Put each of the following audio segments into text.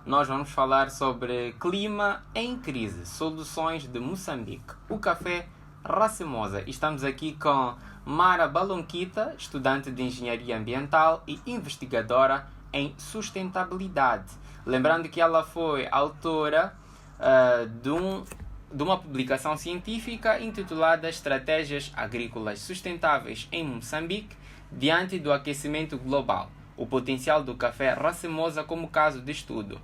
nós vamos falar sobre clima em crise, soluções de Moçambique, o café Racemosa. Estamos aqui com Mara Balonquita, estudante de Engenharia Ambiental e investigadora em sustentabilidade. Lembrando que ela foi autora de uma publicação científica intitulada Estratégias Agrícolas Sustentáveis em Moçambique diante do aquecimento global, o potencial do café Racemosa como caso de estudo.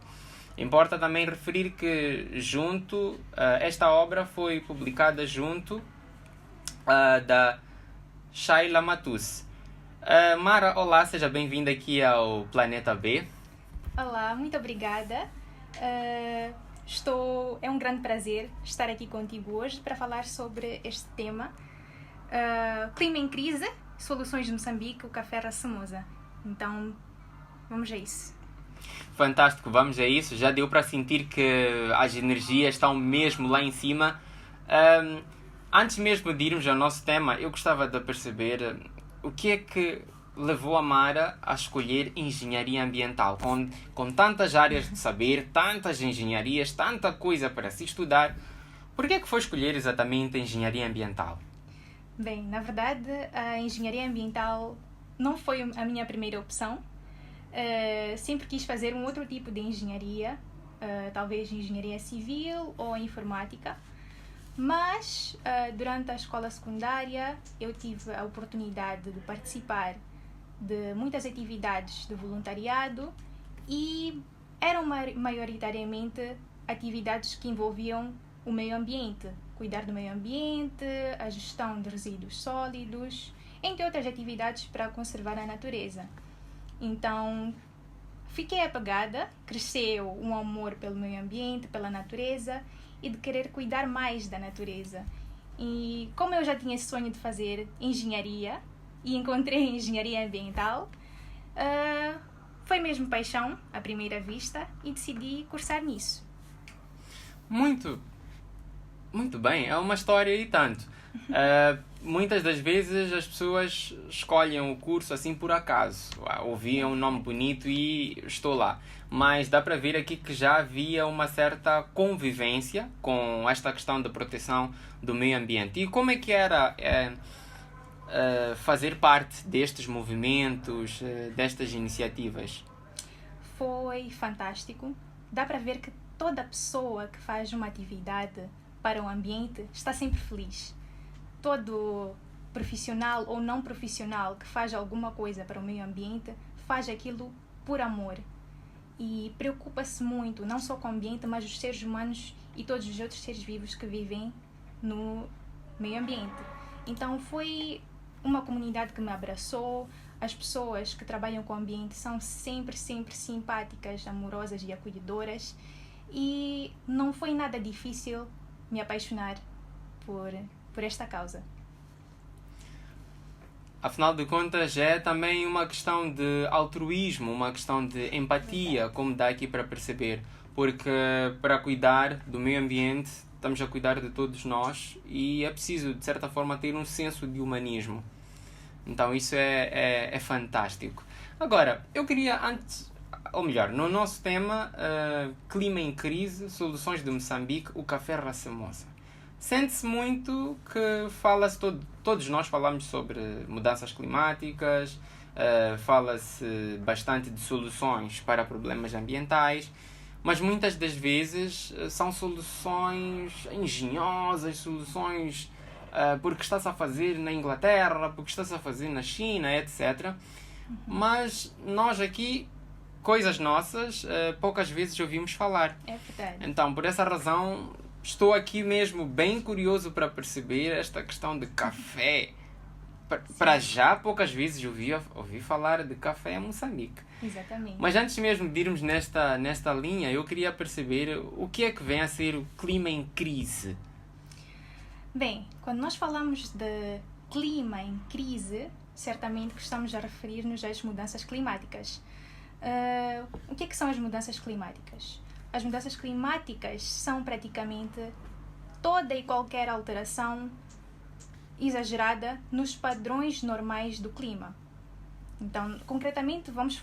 Importa também referir que esta obra foi publicada junto da Shaila Matus. Mara, olá, seja bem-vinda aqui ao Planeta B. Olá, muito obrigada. É um grande prazer estar aqui contigo hoje para falar sobre este tema. Clima em crise, soluções de Moçambique, o café Racemosa. Então, vamos a isso. Fantástico, vamos a isso. Já deu para sentir que as energias estão mesmo lá em cima. Antes mesmo de irmos ao nosso tema, eu gostava de perceber o que é que levou a Mara a escolher engenharia ambiental. Com tantas áreas de saber, tantas engenharias, tanta coisa para se estudar, por que é que foi escolher exatamente a engenharia ambiental? Bem, na verdade, a engenharia ambiental não foi a minha primeira opção. Sempre quis fazer um outro tipo de engenharia, talvez engenharia civil ou informática. Mas, durante a escola secundária, eu tive a oportunidade de participar de muitas atividades de voluntariado e eram maioritariamente atividades que envolviam o meio ambiente, cuidar do meio ambiente, a gestão de resíduos sólidos, entre outras atividades para conservar a natureza. Então, fiquei apegada, cresceu um amor pelo meio ambiente, pela natureza e de querer cuidar mais da natureza. E como eu já tinha esse sonho de fazer engenharia e encontrei engenharia ambiental, foi mesmo paixão à primeira vista e decidi cursar nisso. Muito bem, é uma história e tanto. Muitas das vezes as pessoas escolhem o curso assim por acaso. Ouviam um nome bonito e estou lá. Mas dá para ver aqui que já havia uma certa convivência com esta questão da proteção do meio ambiente. E como é que era fazer parte destes movimentos, destas iniciativas? Foi fantástico. Dá para ver que toda pessoa que faz uma atividade para o ambiente está sempre feliz. Todo profissional ou não profissional que faz alguma coisa para o meio ambiente faz aquilo por amor e preocupa-se muito, não só com o ambiente, mas os seres humanos e todos os outros seres vivos que vivem no meio ambiente. Então foi uma comunidade que me abraçou. As pessoas que trabalham com o ambiente são sempre simpáticas, amorosas e acolhedoras e não foi nada difícil me apaixonar por esta causa. Afinal de contas, é também uma questão de altruísmo, uma questão de empatia, como dá aqui para perceber. Porque para cuidar do meio ambiente, estamos a cuidar de todos nós e é preciso, de certa forma, ter um senso de humanismo. Então isso é fantástico. Agora, eu queria no nosso tema, clima em crise, soluções de Moçambique, o café Racemosa. Sente-se muito que todos nós falamos sobre mudanças climáticas, fala-se bastante de soluções para problemas ambientais, mas muitas das vezes são soluções engenhosas, soluções porque está-se a fazer na Inglaterra, porque está-se a fazer na China, etc. Mas nós aqui, coisas nossas, poucas vezes ouvimos falar. É verdade. Então, por essa razão, estou aqui mesmo bem curioso para perceber esta questão de café. Para já, poucas vezes ouvi falar de café em Moçambique. Exatamente. Mas antes mesmo de irmos nesta linha, eu queria perceber o que é que vem a ser o clima em crise. Bem, quando nós falamos de clima em crise, certamente que estamos a referir-nos às mudanças climáticas. O que são as mudanças climáticas? As mudanças climáticas são praticamente toda e qualquer alteração exagerada nos padrões normais do clima. Então, concretamente, vamos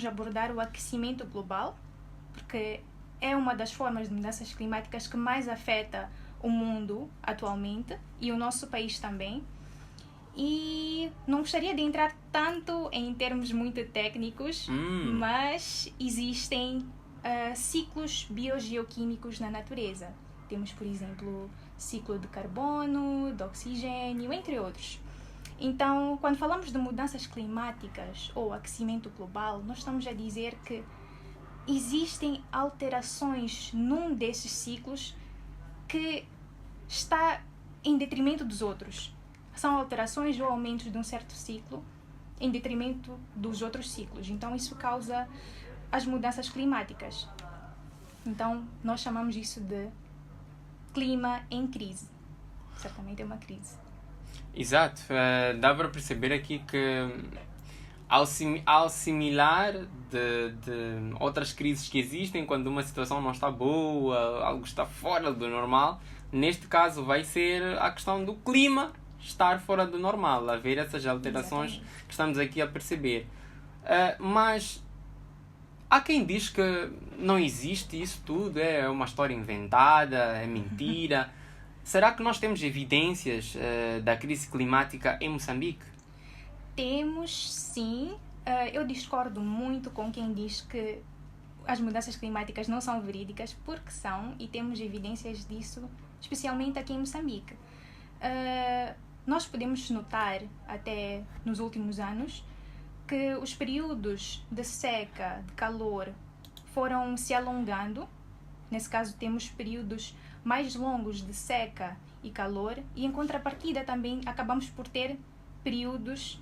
abordar o aquecimento global porque é uma das formas de mudanças climáticas que mais afeta o mundo atualmente e o nosso país também. E não gostaria de entrar tanto em termos muito técnicos, mas existem ciclos biogeoquímicos na natureza. Temos, por exemplo, ciclo de carbono, de oxigênio, entre outros. Então, quando falamos de mudanças climáticas ou aquecimento global, nós estamos a dizer que existem alterações num desses ciclos que está em detrimento dos outros. São alterações ou aumentos de um certo ciclo em detrimento dos outros ciclos. Então, isso causa as mudanças climáticas. Então, nós chamamos isso de clima em crise. Certamente é uma crise. Exato. Dá para perceber aqui que ao similar de outras crises que existem, quando uma situação não está boa, algo está fora do normal, neste caso vai ser a questão do clima estar fora do normal, haver essas alterações. Exatamente. Que estamos aqui a perceber. Mas há quem diz que não existe isso tudo, é uma história inventada, é mentira. Será que nós temos evidências da crise climática em Moçambique? Temos, sim. Eu discordo muito com quem diz que as mudanças climáticas não são verídicas, porque são, e temos evidências disso, especialmente aqui em Moçambique. Nós podemos notar, até nos últimos anos, que os períodos de seca, de calor, foram se alongando. Nesse caso, temos períodos mais longos de seca e calor, e em contrapartida também acabamos por ter períodos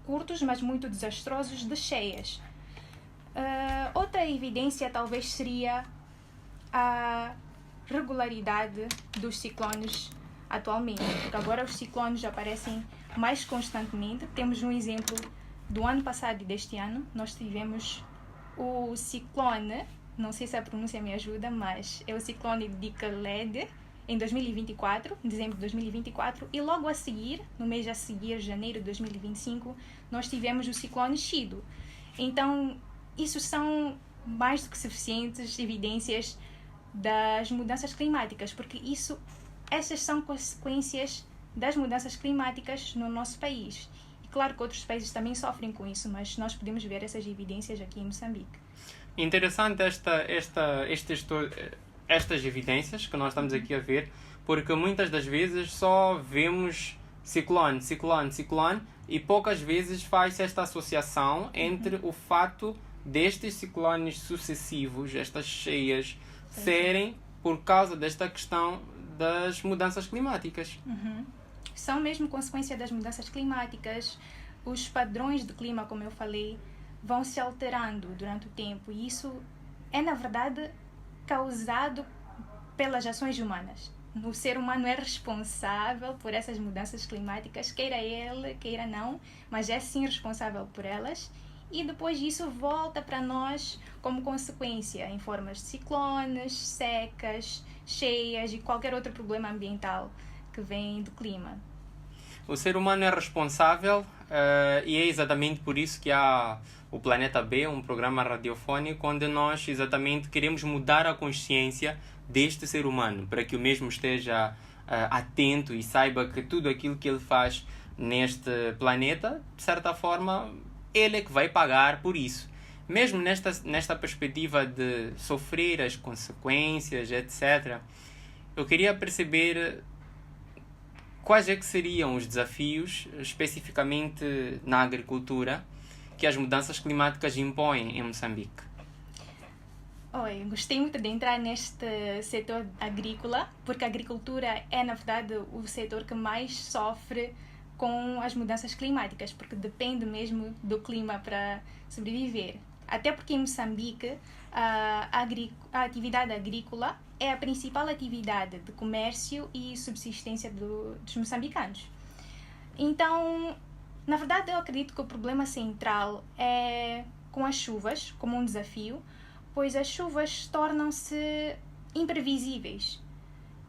curtos, mas muito desastrosos, de cheias. Outra evidência talvez seria a regularidade dos ciclones atualmente, porque agora os ciclones aparecem mais constantemente. Temos um exemplo do ano passado e deste ano. Nós tivemos o ciclone, não sei se a pronúncia me ajuda, mas é o ciclone de Khaled, em 2024, em dezembro de 2024, e logo a seguir, no mês a seguir, janeiro de 2025, nós tivemos o ciclone Chido. Então, isso são mais do que suficientes evidências das mudanças climáticas, porque essas são consequências das mudanças climáticas no nosso país. E claro que outros países também sofrem com isso, mas nós podemos ver essas evidências aqui em Moçambique. Interessante estas evidências que nós estamos aqui a ver, porque muitas das vezes só vemos ciclone, e poucas vezes faz esta associação entre o fato destes ciclones sucessivos, estas cheias, serem por causa desta questão das mudanças climáticas. São mesmo consequência das mudanças climáticas. Os padrões de clima, como eu falei, vão se alterando durante o tempo, e isso é, na verdade, causado pelas ações humanas. O ser humano é responsável por essas mudanças climáticas, queira ele, queira não, mas é sim responsável por elas, e depois isso volta para nós como consequência em formas de ciclones, secas, cheias e qualquer outro problema ambiental que vem do clima. O ser humano é responsável e é exatamente por isso que há o Planeta B, um programa radiofónico onde nós exatamente queremos mudar a consciência deste ser humano, para que o mesmo esteja atento e saiba que tudo aquilo que ele faz neste planeta, de certa forma, ele é que vai pagar por isso. Mesmo nesta perspectiva de sofrer as consequências, etc., eu queria perceber quais é que seriam os desafios, especificamente na agricultura, que as mudanças climáticas impõem em Moçambique. Oi, gostei muito de entrar neste setor agrícola, porque a agricultura é, na verdade, o setor que mais sofre com as mudanças climáticas, porque depende mesmo do clima para sobreviver. Até porque em Moçambique a atividade agrícola é a principal atividade de comércio e subsistência dos moçambicanos. Então, na verdade, eu acredito que o problema central é com as chuvas, como um desafio, pois as chuvas tornam-se imprevisíveis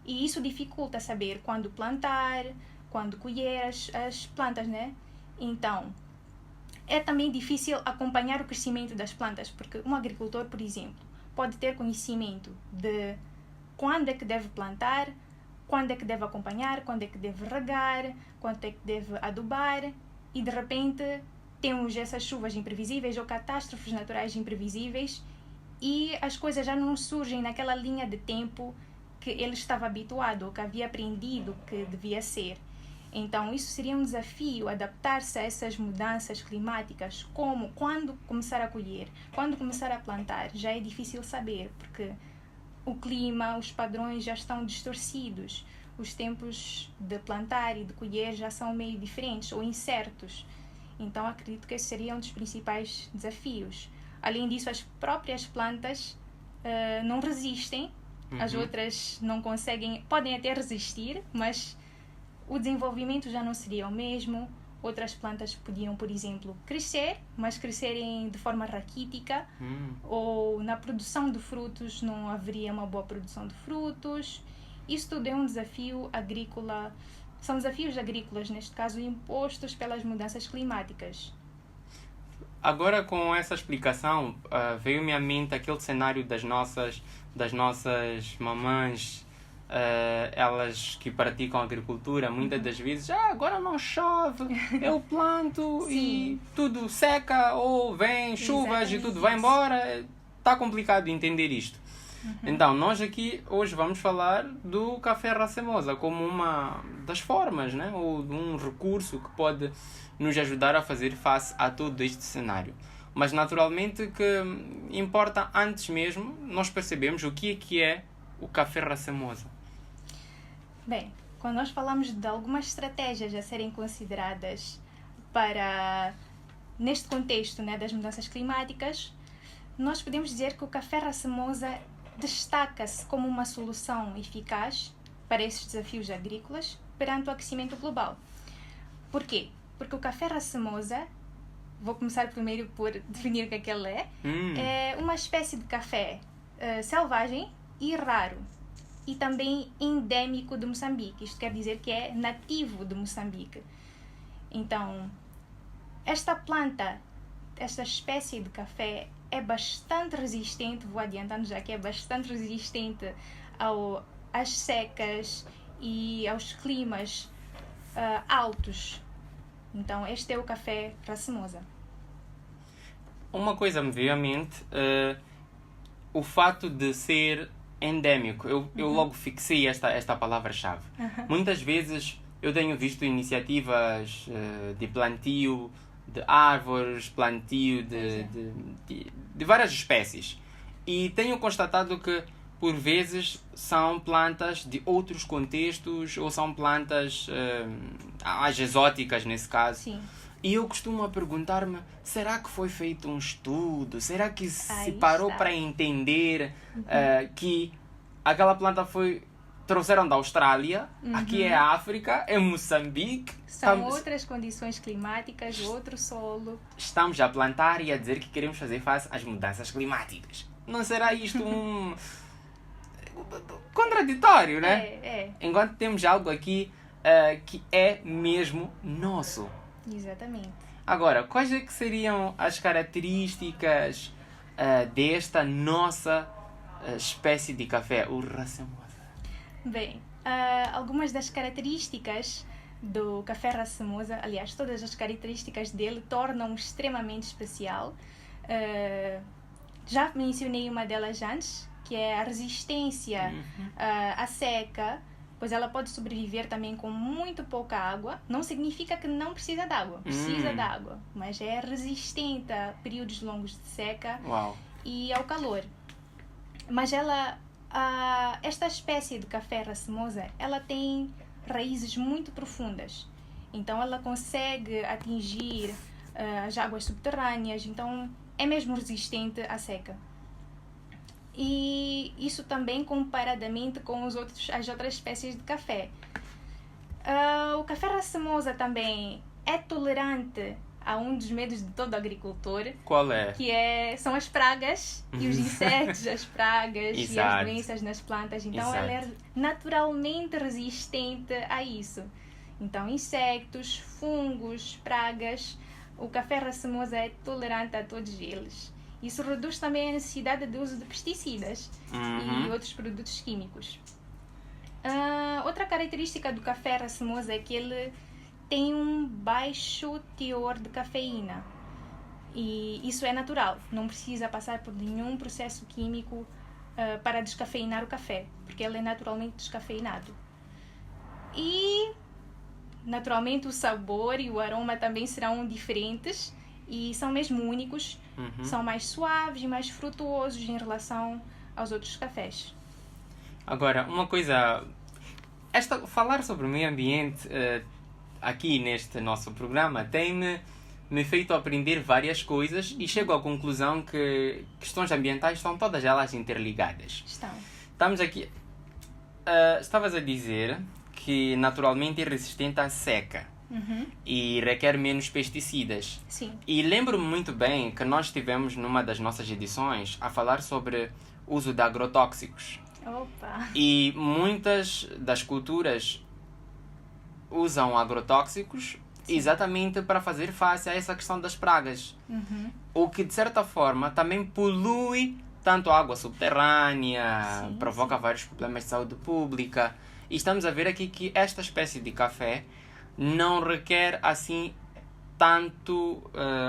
e isso dificulta saber quando plantar, quando colher as plantas, né? Então, é também difícil acompanhar o crescimento das plantas, porque um agricultor, por exemplo, pode ter conhecimento de quando é que deve plantar, quando é que deve acompanhar, quando é que deve regar, quando é que deve adubar, e de repente temos essas chuvas imprevisíveis ou catástrofes naturais imprevisíveis e as coisas já não surgem naquela linha de tempo que ele estava habituado ou que havia aprendido que devia ser. Então, isso seria um desafio, adaptar-se a essas mudanças climáticas, como quando começar a colher, quando começar a plantar, já é difícil saber, porque o clima, os padrões já estão distorcidos, os tempos de plantar e de colher já são meio diferentes ou incertos. Então, acredito que esse seria um dos principais desafios. Além disso, as próprias plantas não resistem, as outras não conseguem, podem até resistir, mas o desenvolvimento já não seria o mesmo. Outras plantas podiam, por exemplo, crescer, mas crescerem de forma raquítica, ou na produção de frutos não haveria uma boa produção de frutos. Isso tudo é um desafio agrícola, são desafios agrícolas, neste caso, impostos pelas mudanças climáticas. Agora, com essa explicação, veio-me à mente aquele cenário das nossas mamães, elas que praticam agricultura, muitas das vezes, agora não chove, eu planto e tudo seca, ou vem chuvas e tudo vai embora. Está complicado de entender isto. Então, nós aqui hoje vamos falar do café racemosa como uma das formas, né? Ou de um recurso que pode nos ajudar a fazer face a todo este cenário. Mas naturalmente que importa antes mesmo nós percebemos o que é o café racemosa. Bem, quando nós falamos de algumas estratégias a serem consideradas para, neste contexto, né, das mudanças climáticas, nós podemos dizer que o café racemosa destaca-se como uma solução eficaz para esses desafios agrícolas perante o aquecimento global. Por quê? Porque o café racemosa, vou começar primeiro por definir o que é que ele é uma espécie de café selvagem e raro, e também endémico de Moçambique. Isto quer dizer que é nativo de Moçambique. Então, esta planta, esta espécie de café é bastante resistente, vou adiantando já que é bastante resistente às secas e aos climas altos. Então, este é o café racemosa. Uma coisa me veio à mente, o fato de ser endémico. Eu logo fixei esta palavra-chave. Muitas vezes eu tenho visto iniciativas de plantio de árvores, plantio de várias espécies. E tenho constatado que, por vezes, são plantas de outros contextos ou são plantas as exóticas, nesse caso. Sim. E eu costumo perguntar-me, será que foi feito um estudo? Será que se parou para entender que aquela planta trouxeram da Austrália, aqui é a África, é Moçambique. São outras condições climáticas, outro solo. Estamos a plantar e a dizer que queremos fazer face às mudanças climáticas. Não será isto um contraditório, né? É. Enquanto temos algo aqui que é mesmo nosso. Exatamente. Agora, quais é que seriam as características desta nossa espécie de café, o racemosa? Bem, algumas das características do café racemosa, aliás, todas as características dele tornam-o extremamente especial. Já mencionei uma delas antes, que é a resistência à seca, pois ela pode sobreviver também com muito pouca água. Não significa que não precisa de água, precisa de água, mas é resistente a períodos longos de seca e ao calor. Mas esta espécie de café racemosa, ela tem raízes muito profundas. Então ela consegue atingir as águas subterrâneas, então é mesmo resistente à seca. E isso também comparadamente com as outras espécies de café. O café racemosa também é tolerante a um dos medos de todo agricultor. Qual é? Que são as pragas e os insetos, as pragas e as doenças nas plantas. Então ela é naturalmente resistente a isso. Então insetos, fungos, pragas o café racemosa é tolerante a todos eles. Isso reduz também a necessidade de uso de pesticidas e outros produtos químicos. Outra característica do café racemosa é que ele tem um baixo teor de cafeína. E isso é natural, não precisa passar por nenhum processo químico para descafeinar o café, porque ele é naturalmente descafeinado. E, naturalmente, o sabor e o aroma também serão diferentes e são mesmo únicos. São mais suaves e mais frutuosos em relação aos outros cafés. Agora, uma coisa... falar sobre o meio ambiente aqui neste nosso programa me feito aprender várias coisas e chego à conclusão que questões ambientais estão todas elas interligadas. Estamos aqui... estavas a dizer que naturalmente é resistente à seca e requer menos pesticidas. Sim. E lembro-me muito bem que nós estivemos numa das nossas edições a falar sobre o uso de agrotóxicos. Opa! E muitas das culturas usam agrotóxicos exatamente para fazer face a essa questão das pragas. O que, de certa forma, também polui tanto a água subterrânea, provoca vários problemas de saúde pública. E estamos a ver aqui que esta espécie de café não requer assim tanto...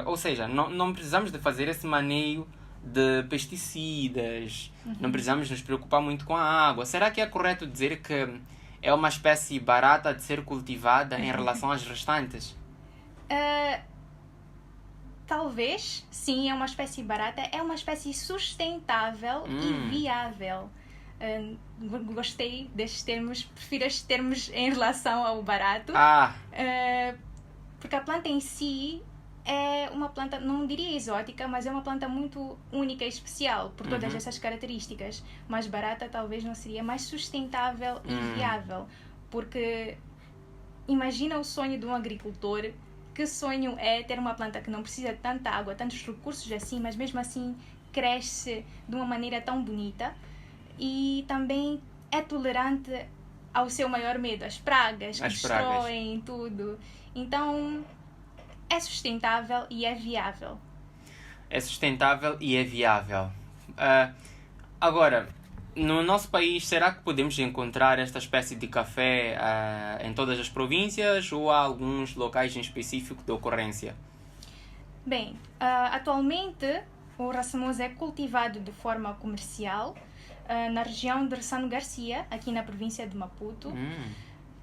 ou seja, não precisamos de fazer esse maneio de pesticidas, não precisamos nos preocupar muito com a água. Será que é correto dizer que é uma espécie barata de ser cultivada em relação às restantes? Talvez, sim, é uma espécie barata, é uma espécie sustentável e viável. Gostei destes termos, prefiro estes termos em relação ao barato. Porque a planta em si é uma planta, não diria exótica, mas é uma planta muito única e especial por todas essas características. Mas barata talvez não seria, mais sustentável e viável. Porque imagina o sonho de um agricultor. Que sonho é ter uma planta que não precisa de tanta água, tantos recursos assim, mas mesmo assim cresce de uma maneira tão bonita e também é tolerante ao seu maior medo, as pragas que destroem tudo. Então é sustentável e é viável. É sustentável e é viável. Agora, no nosso país, será que podemos encontrar esta espécie de café em todas as províncias ou há alguns locais em específico de ocorrência? Bem, atualmente o racemosa é cultivado de forma comercial na região de Ressano Garcia, aqui na província de Maputo.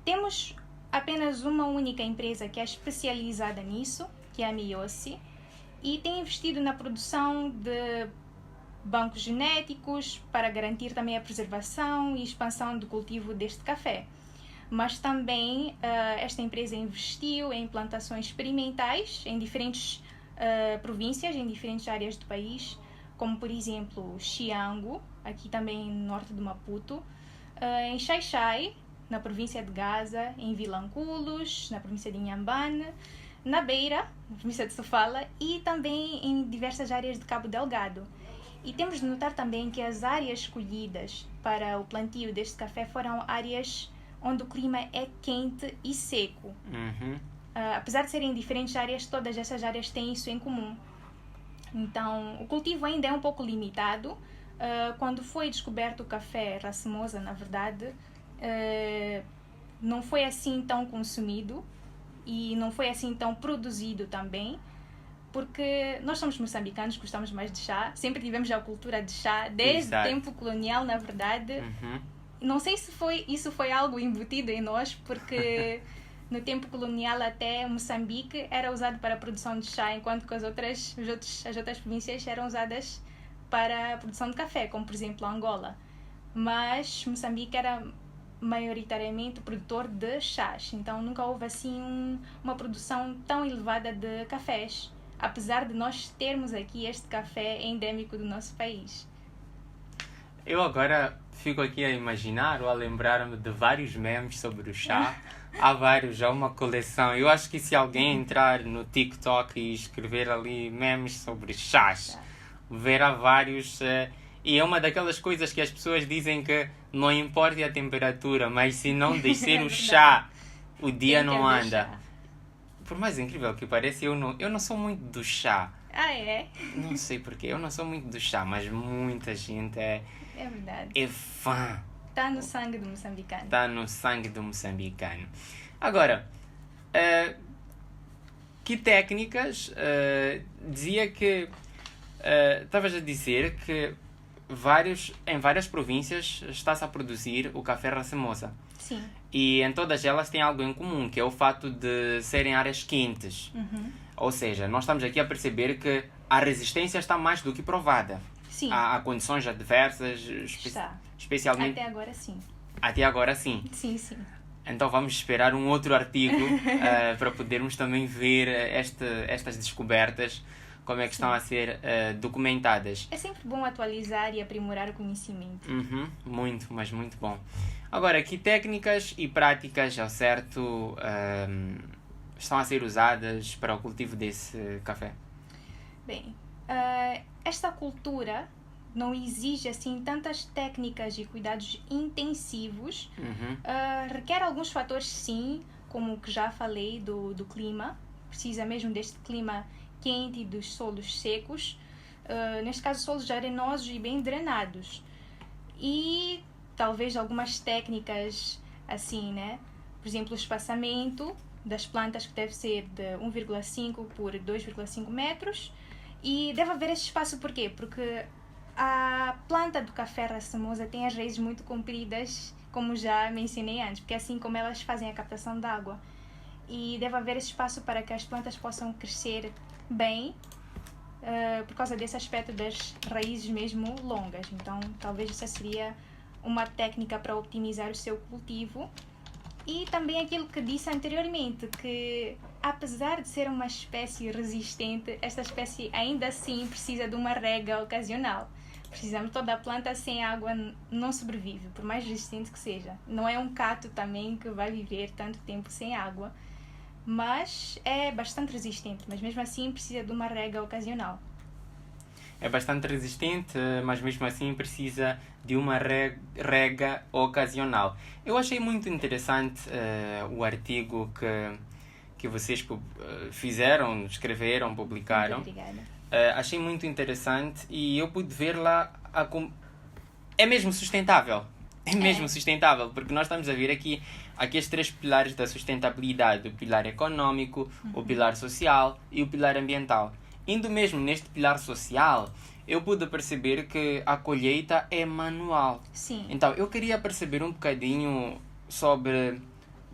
Temos apenas uma única empresa que é especializada nisso, que é a Miossi, e tem investido na produção de bancos genéticos para garantir também a preservação e expansão do cultivo deste café. Mas também esta empresa investiu em plantações experimentais em diferentes províncias, em diferentes áreas do país, como por exemplo Xiango, aqui também no norte de Maputo, em Xai-Xai, na província de Gaza, em Vilanculos, na província de Inhambane, na Beira, na província de Sofala, e também em diversas áreas de Cabo Delgado. E temos de notar também que as áreas escolhidas para o plantio deste café foram áreas onde o clima é quente e seco. Apesar de serem diferentes áreas, todas essas áreas têm isso em comum. Então, o cultivo ainda é um pouco limitado. Quando foi descoberto o café racemosa, na verdade, não foi assim tão consumido e não foi assim tão produzido também, porque nós somos moçambicanos, gostamos mais de chá, sempre tivemos a cultura de chá, desde o tempo colonial, na verdade. Não sei se isso foi algo embutido em nós, porque no tempo colonial até Moçambique era usado para a produção de chá, enquanto que as outras províncias eram usadas para a produção de café, como por exemplo Angola. Mas Moçambique era maioritariamente produtor de chás, então nunca houve assim uma produção tão elevada de cafés, apesar de nós termos aqui este café endémico do nosso país. Eu agora fico aqui a imaginar ou a lembrar-me de vários memes sobre o chá. Há uma coleção. Eu acho que se alguém entrar no TikTok e escrever ali memes sobre chás, verá vários. E é uma daquelas coisas que as pessoas dizem que não importa a temperatura, mas se não descer o chá, o dia não anda. por mais incrível que pareça, eu não sou muito do chá. Ah, é? Não sei porquê, eu não sou muito do chá, mas muita gente É verdade. é fã. Está no sangue do moçambicano. Está no sangue do moçambicano. Agora, que técnicas, dizia que, estavas a dizer que em várias províncias está-se a produzir o café racemosa. Sim. E em todas elas tem algo em comum, que é o fato de serem áreas quentes. Uhum. Ou seja, nós estamos aqui a perceber que a resistência está mais do que provada. Sim. Há condições adversas, Está. especialmente... Até agora, sim. Até agora, sim. Sim, sim. Então vamos esperar um outro artigo para podermos também ver estas descobertas, como é que estão a ser documentadas. É sempre bom atualizar e aprimorar o conhecimento. Muito, mas muito bom. Agora, que técnicas e práticas, ao certo, estão a ser usadas para o cultivo desse café? Bem, esta cultura não exige assim tantas técnicas e cuidados intensivos. Requer alguns fatores, sim, como o que já falei do clima. Precisa mesmo deste clima quente e dos solos secos. Neste caso, solos arenosos e bem drenados. E talvez algumas técnicas assim, né? Por exemplo, o espaçamento das plantas, que deve ser de 1,5 por 2,5 metros. E deve haver esse espaço por quê? Porque a planta do café racemosa tem as raízes muito compridas, como já mencionei antes, porque é assim como elas fazem a captação de água. E deve haver esse espaço para que as plantas possam crescer bem, por causa desse aspecto das raízes mesmo longas. Então, talvez essa seria uma técnica para optimizar o seu cultivo. E também aquilo que disse anteriormente, que apesar de ser uma espécie resistente, esta espécie ainda assim precisa de uma rega ocasional. Precisamos, toda a planta sem água não sobrevive, por mais resistente que seja. Não é um cato também que vai viver tanto tempo sem água, mas é bastante resistente, mas mesmo assim precisa de uma rega ocasional. É bastante resistente, mas mesmo assim precisa de uma rega ocasional. Eu achei muito interessante o artigo que vocês fizeram, escreveram, publicaram. Muito obrigada. Achei muito interessante e eu pude ver lá é mesmo sustentável. É mesmo sustentável, porque nós estamos a ver aqui estes 3 pilares da sustentabilidade: o pilar econômico, o pilar social e o pilar ambiental. Indo mesmo neste pilar social, eu pude perceber que a colheita é manual. Sim. Então, eu queria perceber um bocadinho sobre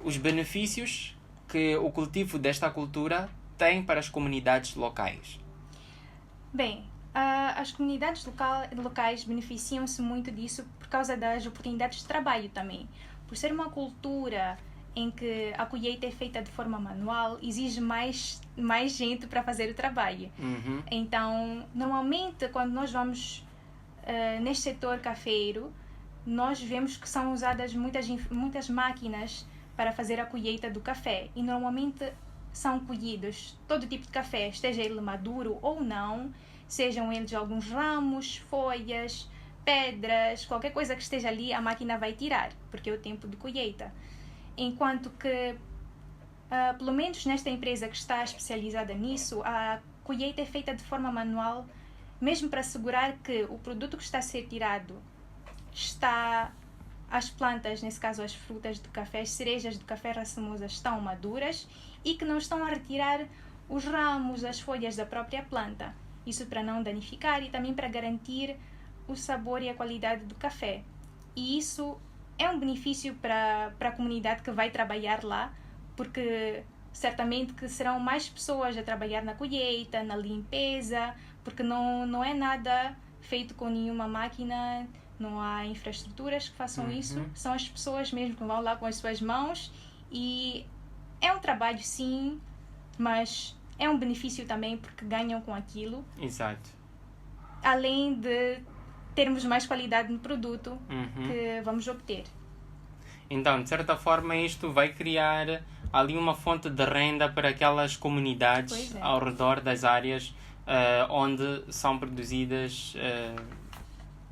os benefícios que o cultivo desta cultura tem para as comunidades locais. Bem, as comunidades locais beneficiam-se muito disso por causa das oportunidades de trabalho também. Por ser uma cultura em que a colheita é feita de forma manual, exige mais gente para fazer o trabalho. Então, normalmente, quando nós vamos neste setor cafeiro, nós vemos que são usadas muitas máquinas para fazer a colheita do café. E normalmente são colhidos todo tipo de café, esteja ele maduro ou não, sejam eles alguns ramos, folhas, pedras, qualquer coisa que esteja ali, a máquina vai tirar, porque é o tempo de colheita. Enquanto que, pelo menos nesta empresa que está especializada nisso, a colheita é feita de forma manual, mesmo para assegurar que o produto que está a ser tirado as plantas, nesse caso as frutas do café, as cerejas do café racemosa estão maduras e que não estão a retirar os ramos, as folhas da própria planta. Isso para não danificar e também para garantir o sabor e a qualidade do café. E isso é um benefício para a comunidade que vai trabalhar lá, porque certamente que serão mais pessoas a trabalhar na colheita, na limpeza, porque não é nada feito com nenhuma máquina, não há infraestruturas que façam isso, são as pessoas mesmo que vão lá com as suas mãos e é um trabalho sim, mas é um benefício também porque ganham com aquilo. Exato. Além de termos mais qualidade no produto que vamos obter. Então, de certa forma, isto vai criar ali uma fonte de renda para aquelas comunidades ao redor das áreas onde são produzidas,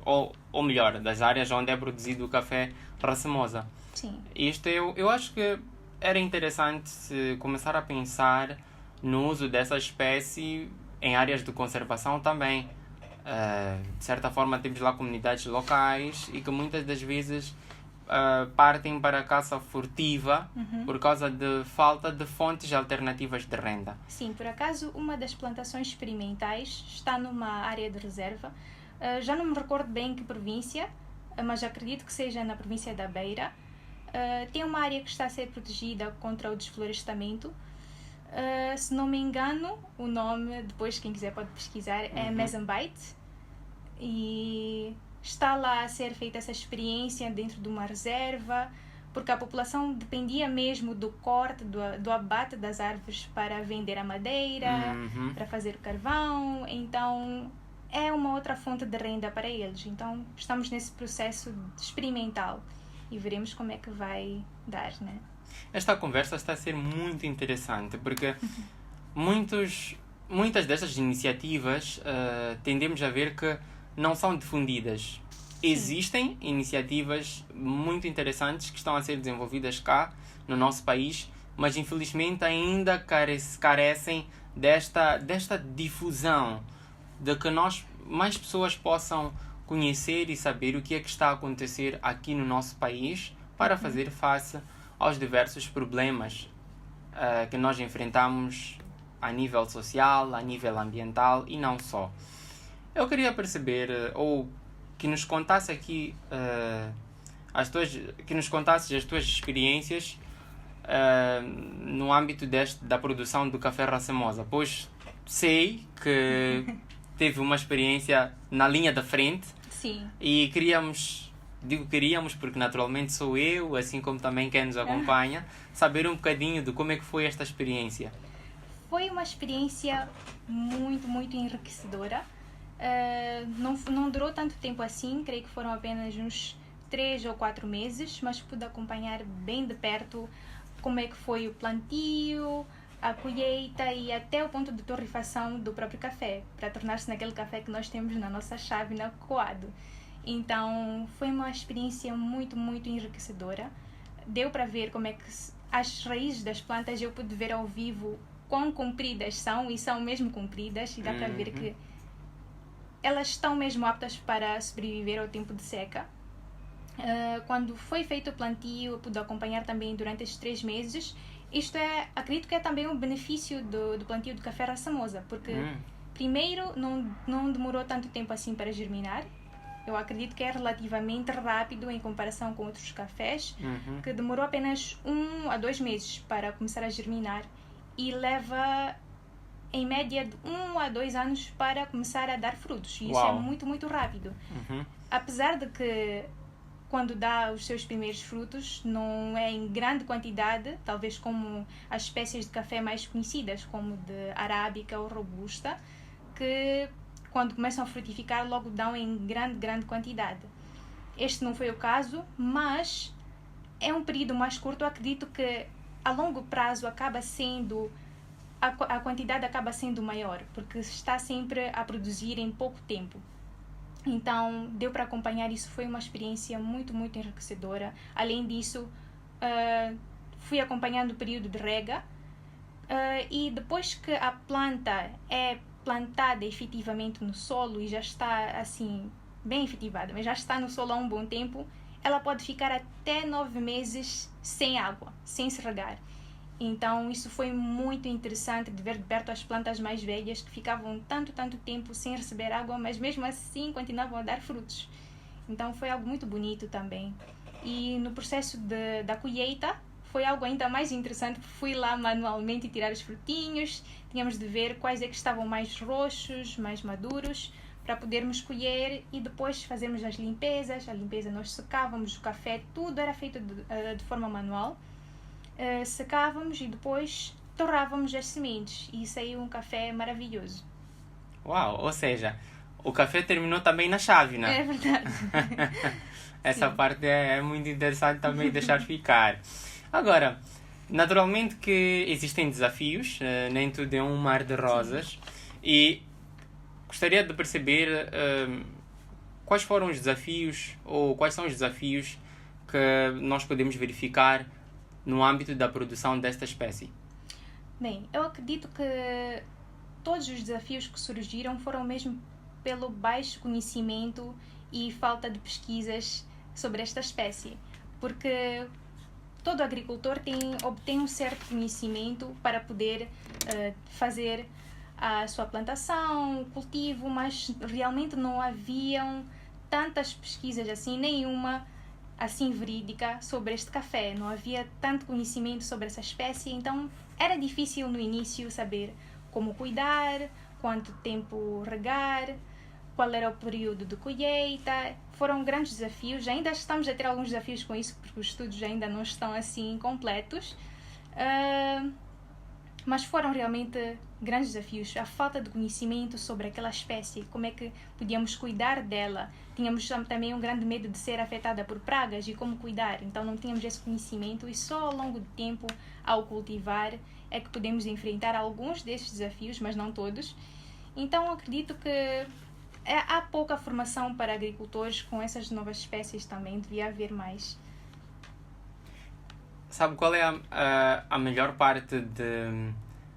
ou melhor, das áreas onde é produzido o café racemosa. Sim. Isto eu acho que era interessante começar a pensar no uso dessa espécie em áreas de conservação também. De certa forma, temos lá comunidades locais e que muitas das vezes partem para a caça furtiva por causa de falta de fontes alternativas de renda. Sim, por acaso, uma das plantações experimentais está numa área de reserva. Já não me recordo bem em que província, mas acredito que seja na província da Beira. Tem uma área que está a ser protegida contra o desflorestamento. Se não me engano, o nome, depois quem quiser pode pesquisar, é Mozambique. E está lá a ser feita essa experiência dentro de uma reserva, porque a população dependia mesmo do corte, do abate das árvores para vender a madeira, para fazer o carvão. Então é uma outra fonte de renda para eles. Então estamos nesse processo experimental e veremos como é que vai dar, né? Esta conversa está a ser muito interessante, porque muitas destas iniciativas tendemos a ver que não são difundidas. Existem iniciativas muito interessantes que estão a ser desenvolvidas cá no nosso país, mas infelizmente ainda carecem desta difusão, de que mais pessoas possam conhecer e saber o que é que está a acontecer aqui no nosso país para fazer face aos diversos problemas que nós enfrentamos a nível social, a nível ambiental e não só. Eu queria perceber, ou que nos contasse aqui as tuas experiências no âmbito da produção do café Raça Mosa, pois sei que teve uma experiência na linha da frente. Sim. E queríamos porque naturalmente sou eu, assim como também quem nos acompanha, saber um bocadinho de como é que foi esta experiência. Foi uma experiência muito, muito enriquecedora. Não durou tanto tempo assim, creio que foram apenas uns 3 ou 4 meses, mas pude acompanhar bem de perto como é que foi o plantio, a colheita e até o ponto de torrefação do próprio café, para tornar-se naquele café que nós temos na nossa chávena coado. Então foi uma experiência muito, muito enriquecedora. Deu para ver como é que as raízes das plantas, eu pude ver ao vivo quão compridas são, e são mesmo compridas, e dá para ver que elas estão mesmo aptas para sobreviver ao tempo de seca. Quando foi feito o plantio, eu pude acompanhar também durante estes 3 meses. Acredito que é também um benefício do plantio do café Raça Mosa, porque primeiro não demorou tanto tempo assim para germinar. Eu acredito que é relativamente rápido em comparação com outros cafés, que demorou apenas 1 a 2 meses para começar a germinar e leva em média de 1 a 2 anos para começar a dar frutos. E isso é muito, muito rápido. Apesar de que quando dá os seus primeiros frutos não é em grande quantidade, talvez como as espécies de café mais conhecidas, como de arábica ou robusta, que quando começam a frutificar logo dão em grande quantidade. Este não foi o caso, mas é um período mais curto. Eu acredito que a longo prazo acaba sendo a quantidade acaba sendo maior, porque está sempre a produzir em pouco tempo. Então, deu para acompanhar isso, foi uma experiência muito, muito enriquecedora. Além disso, fui acompanhando o período de rega, e depois que a planta é plantada efetivamente no solo e já está assim, bem efetivada, mas já está no solo há um bom tempo, ela pode ficar até 9 meses sem água, sem se regar. Então isso foi muito interessante de ver de perto as plantas mais velhas que ficavam tanto tempo sem receber água, mas mesmo assim continuavam a dar frutos. Então foi algo muito bonito também. E no processo da colheita foi algo ainda mais interessante, porque fui lá manualmente tirar os frutinhos, tínhamos de ver quais é que estavam mais roxos, mais maduros, para podermos colher e depois fazermos as limpezas. A limpeza nós secávamos o café, tudo era feito de forma manual. Secávamos e depois torrávamos as sementes e saiu um café maravilhoso. Uau, ou seja, o café terminou também na chávena. É verdade. Essa parte é muito interessante também deixar ficar. Agora, naturalmente que existem desafios, nem tudo é um mar de rosas. Sim. E gostaria de perceber quais foram os desafios ou quais são os desafios que nós podemos verificar no âmbito da produção desta espécie? Bem, eu acredito que todos os desafios que surgiram foram mesmo pelo baixo conhecimento e falta de pesquisas sobre esta espécie, porque todo agricultor obtém um certo conhecimento para poder fazer a sua plantação, o cultivo, mas realmente não haviam tantas pesquisas assim, nenhuma assim verídica sobre este café. Não havia tanto conhecimento sobre essa espécie, então era difícil no início saber como cuidar, quanto tempo regar, qual era o período de colheita. Foram grandes desafios, ainda estamos a ter alguns desafios com isso, porque os estudos ainda não estão assim completos, mas foram realmente grandes desafios. A falta de conhecimento sobre aquela espécie, como é que podíamos cuidar dela. Tínhamos também um grande medo de ser afetada por pragas e como cuidar, então não tínhamos esse conhecimento, e só ao longo do tempo, ao cultivar, é que podemos enfrentar alguns destes desafios, mas não todos. Então acredito que há pouca formação para agricultores com essas novas espécies também, devia haver mais. Sabe qual é a melhor parte de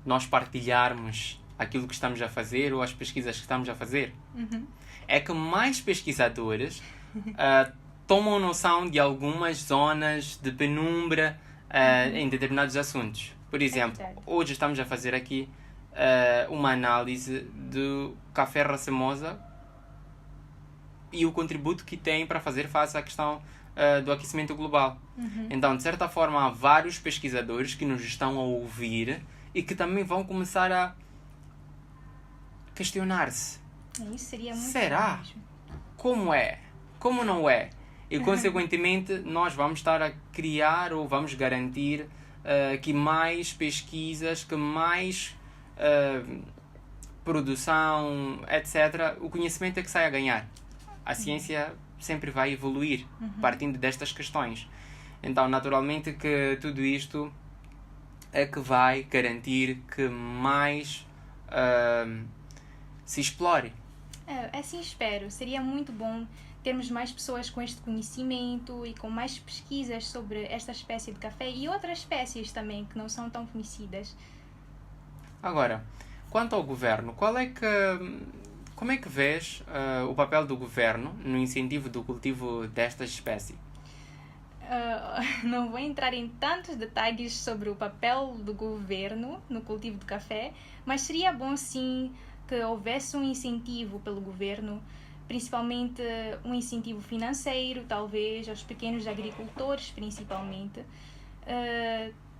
nós partilharmos aquilo que estamos a fazer ou as pesquisas que estamos a fazer? É que mais pesquisadores tomam noção de algumas zonas de penumbra em determinados assuntos. Por exemplo, hoje estamos a fazer aqui uma análise do café racemosa e o contributo que tem para fazer face à questão do aquecimento global. Então, de certa forma, há vários pesquisadores que nos estão a ouvir e que também vão começar a questionar-se. Isso seria muito Será? bom mesmo. Como é? Como não é? E, consequentemente, nós vamos estar a criar ou vamos garantir que mais pesquisas, que mais produção, etc., o conhecimento é que sai a ganhar. A ciência sempre vai evoluir partindo destas questões. Então, naturalmente que tudo isto é que vai garantir que mais se explore. Assim espero. Seria muito bom termos mais pessoas com este conhecimento e com mais pesquisas sobre esta espécie de café e outras espécies também que não são tão conhecidas. Agora, quanto ao governo, como é que vês o papel do governo no incentivo do cultivo desta espécie? Não vou entrar em tantos detalhes sobre o papel do governo no cultivo do café, mas seria bom sim que houvesse um incentivo pelo governo, principalmente um incentivo financeiro, talvez aos pequenos agricultores, principalmente.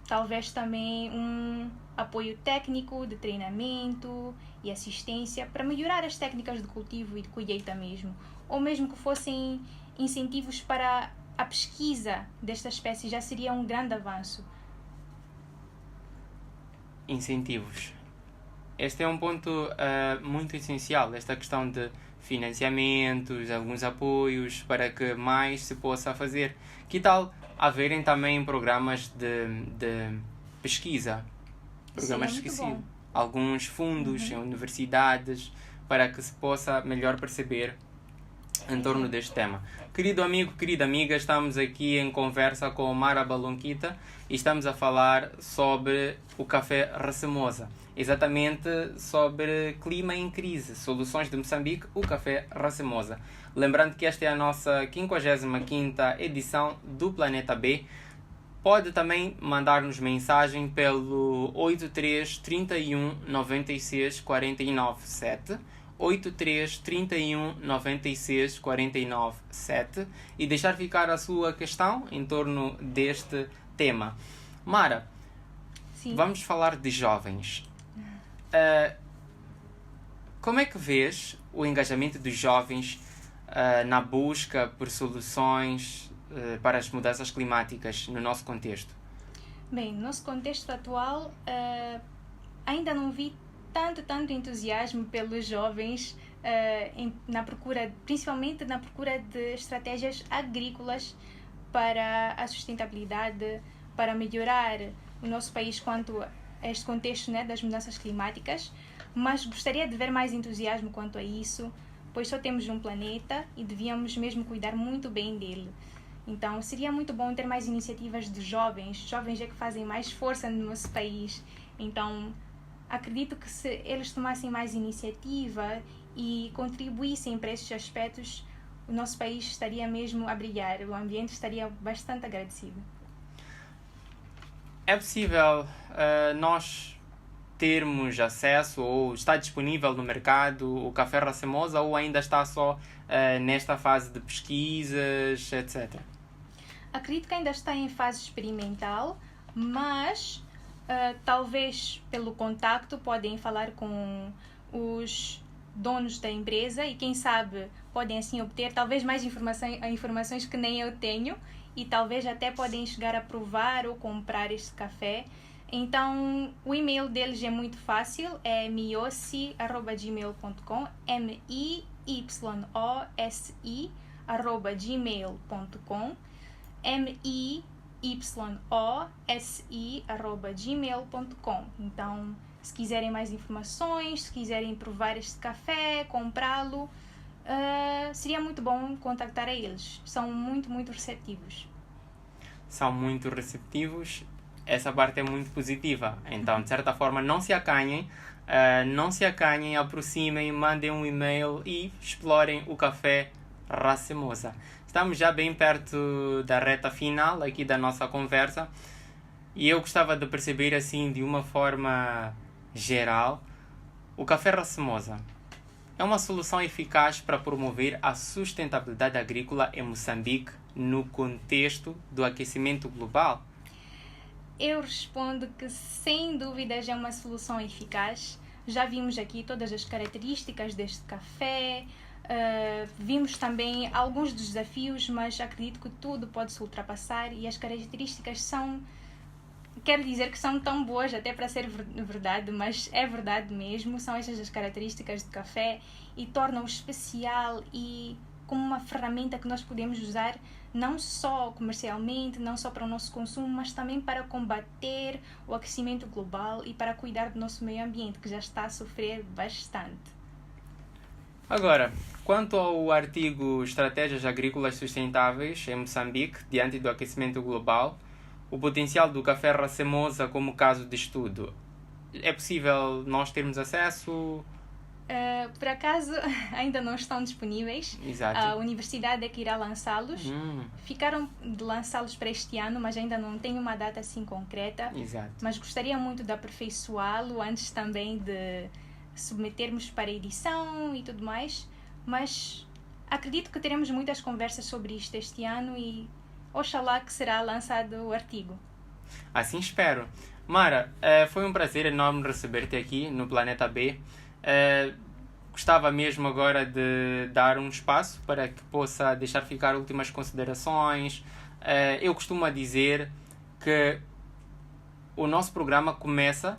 Talvez também um apoio técnico de treinamento e assistência para melhorar as técnicas de cultivo e de colheita mesmo, ou mesmo que fossem incentivos para a pesquisa desta espécie, já seria um grande avanço. Incentivos. Este é um ponto muito essencial, esta questão de financiamentos, alguns apoios para que mais se possa fazer. Que tal haverem também programas de pesquisa? Programas de pesquisa. Alguns fundos em universidades para que se possa melhor perceber em torno deste tema. Querido amigo, querida amiga, estamos aqui em conversa com Mara Balonquita e estamos a falar sobre o café racemosa. Exatamente sobre clima em crise, soluções de Moçambique, o café racemosa. Lembrando que esta é a nossa 55ª edição do Planeta B. Pode também mandar-nos mensagem pelo 83 31 96 49 7, 83 31 96 49 7 e deixar ficar a sua questão em torno deste tema. Mara, Sim. Vamos falar de jovens. Como é que vês o engajamento dos jovens na busca por soluções para as mudanças climáticas no nosso contexto? Bem, no nosso contexto atual, ainda não vi tanto entusiasmo pelos jovens na procura, principalmente na procura de estratégias agrícolas para a sustentabilidade, para melhorar o nosso país quanto a este contexto, né, das mudanças climáticas, mas gostaria de ver mais entusiasmo quanto a isso, pois só temos um planeta e devíamos mesmo cuidar muito bem dele. Então, seria muito bom ter mais iniciativas de jovens. Jovens é que fazem mais força no nosso país. Então, acredito que se eles tomassem mais iniciativa e contribuíssem para esses aspectos, o nosso país estaria mesmo a brilhar. O ambiente estaria bastante agradecido. É possível nós termos acesso ou está disponível no mercado o café racemosa ou ainda está só nesta fase de pesquisas, etc.? Acredito que ainda está em fase experimental, mas talvez pelo contacto podem falar com os donos da empresa e quem sabe podem assim obter talvez mais informações que nem eu tenho e talvez até podem chegar a provar ou comprar este café. Então, o e-mail deles é muito fácil, é miyossi@gmail.com, miyossi@gmail.com, miyossi@gmail.com. Então, se quiserem mais informações, se quiserem provar este café, comprá-lo, seria muito bom contactar a eles. São muito, muito receptivos. São muito receptivos. Essa parte é muito positiva. Então, de certa forma, não se acanhem, aproximem, mandem um e-mail e explorem o café racemosa. Estamos já bem perto da reta final aqui da nossa conversa e eu gostava de perceber assim de uma forma geral, o café racemosa é uma solução eficaz para promover a sustentabilidade agrícola em Moçambique no contexto do aquecimento global? Eu respondo que sem dúvidas é uma solução eficaz. Já vimos aqui todas as características deste café, vimos também alguns dos desafios, mas acredito que tudo pode se ultrapassar e as características são, quero dizer que são tão boas até para ser verdade, mas é verdade mesmo, são estas as características do café e tornam-o especial e como uma ferramenta que nós podemos usar não só comercialmente, não só para o nosso consumo, mas também para combater o aquecimento global e para cuidar do nosso meio ambiente, que já está a sofrer bastante. Agora, quanto ao artigo Estratégias Agrícolas Sustentáveis em Moçambique diante do aquecimento global, o potencial do café racemosa como caso de estudo, é possível nós termos acesso? Por acaso ainda não estão disponíveis. Exato. A universidade é que irá lançá-los. Ficaram de lançá-los para este ano, mas ainda não tem uma data assim concreta. Exato. Mas gostaria muito de aperfeiçoá-lo antes também de submetermos para edição e tudo mais. Mas acredito que teremos muitas conversas sobre isto este ano e oxalá que será lançado o artigo. Assim espero. Mara, foi um prazer enorme receber-te aqui no Planeta B. Gostava mesmo agora de dar um espaço para que possa deixar ficar últimas considerações. Eu costumo dizer que o nosso programa começa,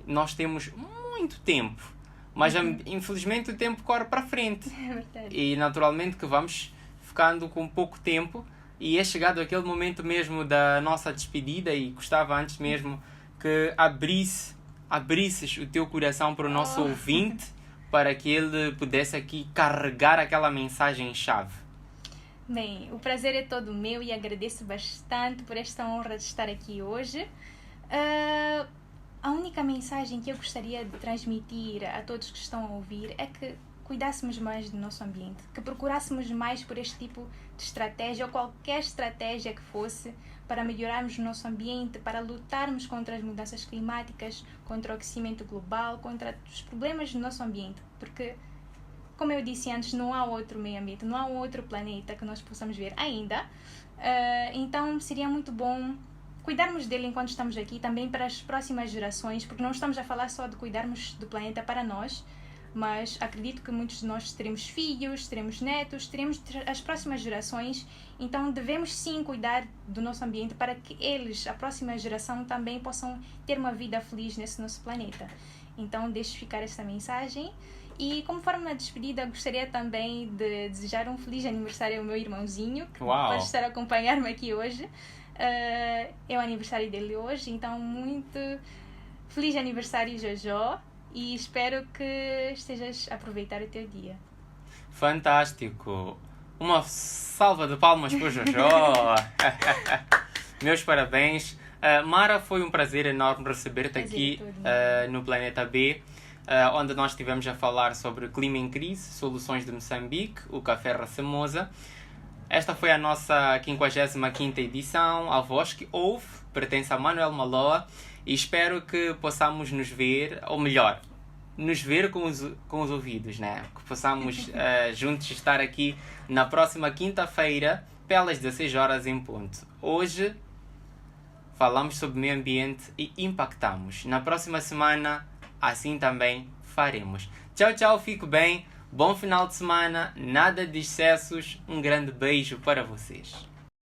nós temos muito tempo, mas infelizmente o tempo corre para frente. É verdade. E naturalmente que vamos ficando com pouco tempo e é chegado aquele momento mesmo da nossa despedida e gostava antes mesmo que abrisses o teu coração para o nosso ouvinte, para que ele pudesse aqui carregar aquela mensagem-chave. Bem, o prazer é todo meu e agradeço bastante por esta honra de estar aqui hoje. A única mensagem que eu gostaria de transmitir a todos que estão a ouvir é que cuidássemos mais do nosso ambiente, que procurássemos mais por este tipo de estratégia ou qualquer estratégia que fosse para melhorarmos o nosso ambiente, para lutarmos contra as mudanças climáticas, contra o aquecimento global, contra os problemas do nosso ambiente, porque, como eu disse antes, não há outro meio ambiente, não há outro planeta que nós possamos ver ainda. Então seria muito bom cuidarmos dele enquanto estamos aqui, também para as próximas gerações, porque não estamos a falar só de cuidarmos do planeta para nós, mas acredito que muitos de nós teremos filhos, teremos netos, teremos as próximas gerações, então devemos sim cuidar do nosso ambiente para que eles, a próxima geração, também possam ter uma vida feliz nesse nosso planeta. Então deixo ficar esta mensagem e como forma de despedida gostaria também de desejar um feliz aniversário ao meu irmãozinho, que pode estar a acompanhar-me aqui hoje. É o aniversário dele hoje, então muito feliz aniversário, Jojo. E espero que estejas a aproveitar o teu dia. Fantástico! Uma salva de palmas para o Jojo. Meus parabéns. Mara, foi um prazer enorme receber-te aqui no Planeta B, onde nós estivemos a falar sobre clima em crise, soluções de Moçambique, o Café Racemosa. Esta foi a nossa 55ª edição. A voz que ouve pertence a Manuel Maloa e espero que possamos nos ver, ou melhor, nos ver com os ouvidos, né? Que possamos juntos estar aqui na próxima quinta-feira, pelas 16 horas em ponto. Hoje falamos sobre meio ambiente e impactamos. Na próxima semana, assim também faremos. Tchau, tchau, fique bem. Bom final de semana, nada de excessos. Um grande beijo para vocês.